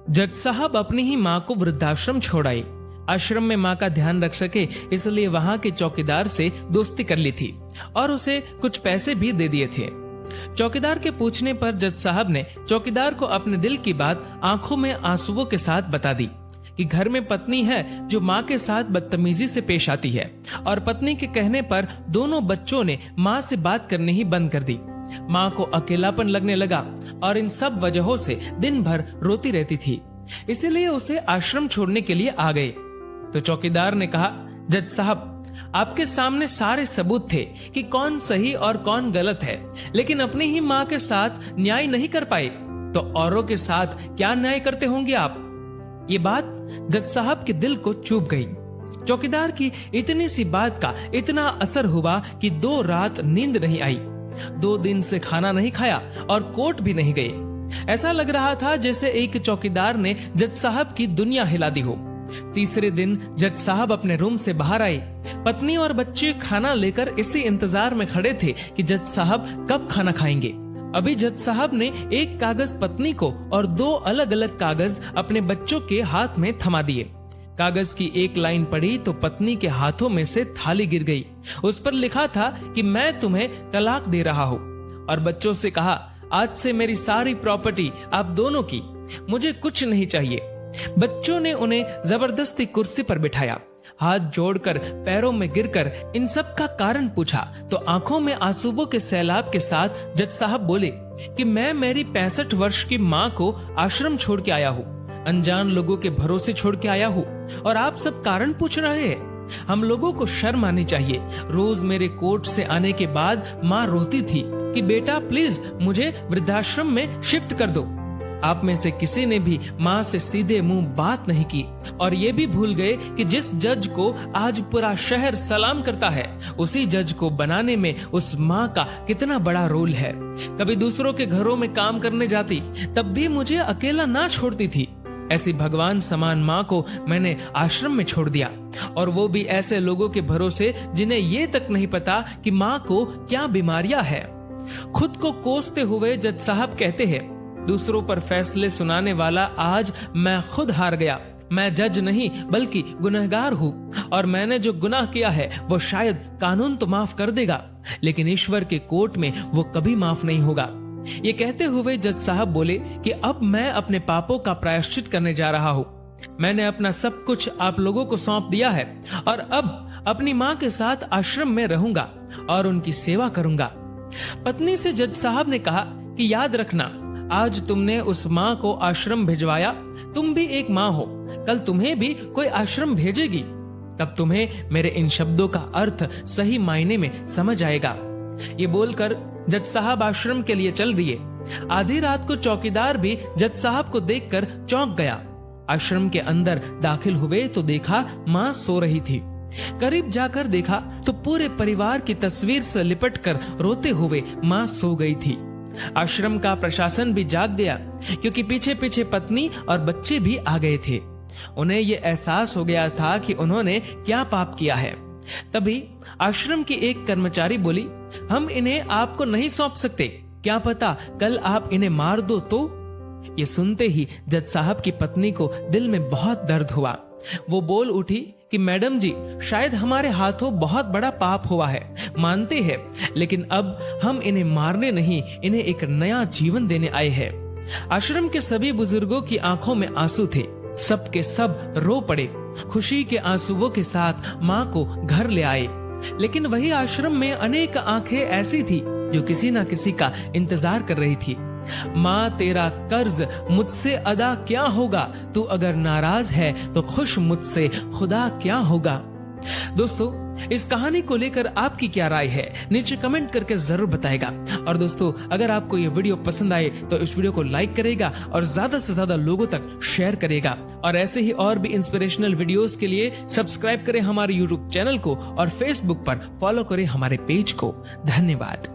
जज साहब अपनी ही माँ को वृद्धाश्रम छोड़ आए। आश्रम में माँ का ध्यान रख सके इसलिए वहाँ के चौकीदार से दोस्ती कर ली थी और उसे कुछ पैसे भी दे दिए थे। चौकीदार के पूछने पर जज साहब ने चौकीदार को अपने दिल की बात आंखों में आंसुओं के साथ बता दी कि घर में पत्नी है जो माँ के साथ बदतमीजी से पेश आती है और पत्नी के कहने पर दोनों बच्चों ने माँ से बात करनी ही बंद कर दी। माँ को अकेलापन लगने लगा और इन सब वजहों से दिन भर रोती रहती थी, इसीलिए उसे आश्रम छोड़ने के लिए आ गए। तो चौकीदार ने कहा, जज साहब आपके सामने सारे सबूत थे कि कौन सही और कौन गलत है, लेकिन अपनी ही माँ के साथ न्याय नहीं कर पाए तो औरों के साथ क्या न्याय करते होंगे आप। ये बात जज साहब के दिल को चुभ गई। चौकीदार की इतनी सी बात का इतना असर हुआ कि 2 रात नींद नहीं आई, 2 दिन से खाना नहीं खाया और कोर्ट भी नहीं गए। ऐसा लग रहा था जैसे एक चौकीदार ने जज साहब की दुनिया हिला दी हो। तीसरे दिन जज साहब अपने रूम से बाहर आए। पत्नी और बच्चे खाना लेकर इसी इंतजार में खड़े थे कि जज साहब कब खाना खाएंगे। अभी जज साहब ने एक कागज पत्नी को और 2 अलग अलग कागज अपने बच्चों के हाथ में थमा दिए। कागज की एक लाइन पढ़ी तो पत्नी के हाथों में से थाली गिर गई। उस पर लिखा था कि मैं तुम्हें तलाक दे रहा हूँ, और बच्चों से कहा, आज से मेरी सारी प्रॉपर्टी आप दोनों की, मुझे कुछ नहीं चाहिए। बच्चों ने उन्हें जबरदस्ती कुर्सी पर बिठाया, हाथ जोड़कर पैरों में गिरकर इन सब का कारण पूछा तो आंखों में आंसुओं के सैलाब के साथ जज साहब बोले कि मैं मेरी 65 वर्ष की माँ को आश्रम छोड़ के आया हूँ, अनजान लोगों के भरोसे छोड़ के आया हूँ, और आप सब कारण पूछ रहे हैं। हम लोगों को शर्म आनी चाहिए। रोज मेरे कोर्ट से आने के बाद माँ रोती थी कि बेटा प्लीज मुझे वृद्धाश्रम में शिफ्ट कर दो। आप में से किसी ने भी माँ से सीधे मुंह बात नहीं की और ये भी भूल गए कि जिस जज को आज पूरा शहर सलाम करता है, उसी जज को बनाने में उस माँ का कितना बड़ा रोल है। कभी दूसरों के घरों में काम करने जाती तब भी मुझे अकेला ना छोड़ती थी। ऐसी भगवान समान माँ को मैंने आश्रम में छोड़ दिया, और वो भी ऐसे लोगों के भरोसे जिन्हें ये तक नहीं पता कि माँ को क्या बीमारियां है। खुद को कोसते हुए जज साहब कहते हैं, दूसरों पर फैसले सुनाने वाला आज मैं खुद हार गया। मैं जज नहीं बल्कि गुनहगार हूँ, और मैंने जो गुनाह किया है वो शायद कानून तो माफ कर देगा, लेकिन ईश्वर के कोर्ट में वो कभी माफ नहीं होगा। ये कहते हुए जज साहब बोले कि अब मैं अपने पापों का प्रायश्चित करने जा रहा हूँ। मैंने अपना सब कुछ आप लोगों को सौंप दिया है और अब अपनी माँ के साथ आश्रम में रहूंगा और उनकी सेवा करूंगा। पत्नी से जज साहब ने कहा कि याद रखना, आज तुमने उस माँ को आश्रम भिजवाया, तुम भी एक माँ हो, कल तुम्हें भी कोई आश्रम भेजेगी, तब तुम्हें मेरे इन शब्दों का अर्थ सही मायने में समझ आएगा। ये बोलकर जज साहब आश्रम के लिए चल दिए। आधी रात को चौकीदार भी जज साहब को देखकर चौंक गया। आश्रम के अंदर दाखिल हुए तो देखा माँ सो रही थी। करीब जाकर देखा तो पूरे परिवार की तस्वीर से लिपटकर रोते हुए माँ सो गई थी। आश्रम का प्रशासन भी जाग गया, क्योंकि पीछे पीछे पत्नी और बच्चे भी आ गए थे। उन्हें ये एहसास हो गया था कि उन्होंने क्या पाप किया है। तभी आश्रम की एक कर्मचारी बोली, हम इन्हें आपको नहीं सौंप सकते, क्या पता कल आप इन्हें मार दो तो। ये सुनते ही जज साहब की पत्नी को दिल में बहुत दर्द हुआ। वो बोल उठी कि मैडम जी, शायद हमारे हाथों बहुत बड़ा पाप हुआ है, मानते हैं, लेकिन अब हम इन्हें मारने नहीं, इन्हें एक नया जीवन देने आए हैं। आश्रम के सभी बुजुर्गों की आंखों में आंसू थे, सब के सब रो पड़े। खुशी के आंसुओं के साथ माँ को घर ले आए। लेकिन वही आश्रम में अनेक आंखें ऐसी थी जो किसी ना किसी का इंतजार कर रही थी। माँ तेरा कर्ज मुझसे अदा क्या होगा, तू अगर नाराज है तो खुश मुझसे खुदा क्या होगा। दोस्तों, इस कहानी को लेकर आपकी क्या राय है, नीचे कमेंट करके जरूर बताएगा। और दोस्तों, अगर आपको ये वीडियो पसंद आए तो इस वीडियो को लाइक करेगा और ज्यादा से ज्यादा लोगों तक शेयर करेगा। और ऐसे ही और भी इंस्पिरेशनल वीडियोस के लिए सब्सक्राइब करें हमारे यूट्यूब चैनल को और फेसबुक पर फॉलो करें हमारे पेज को। धन्यवाद।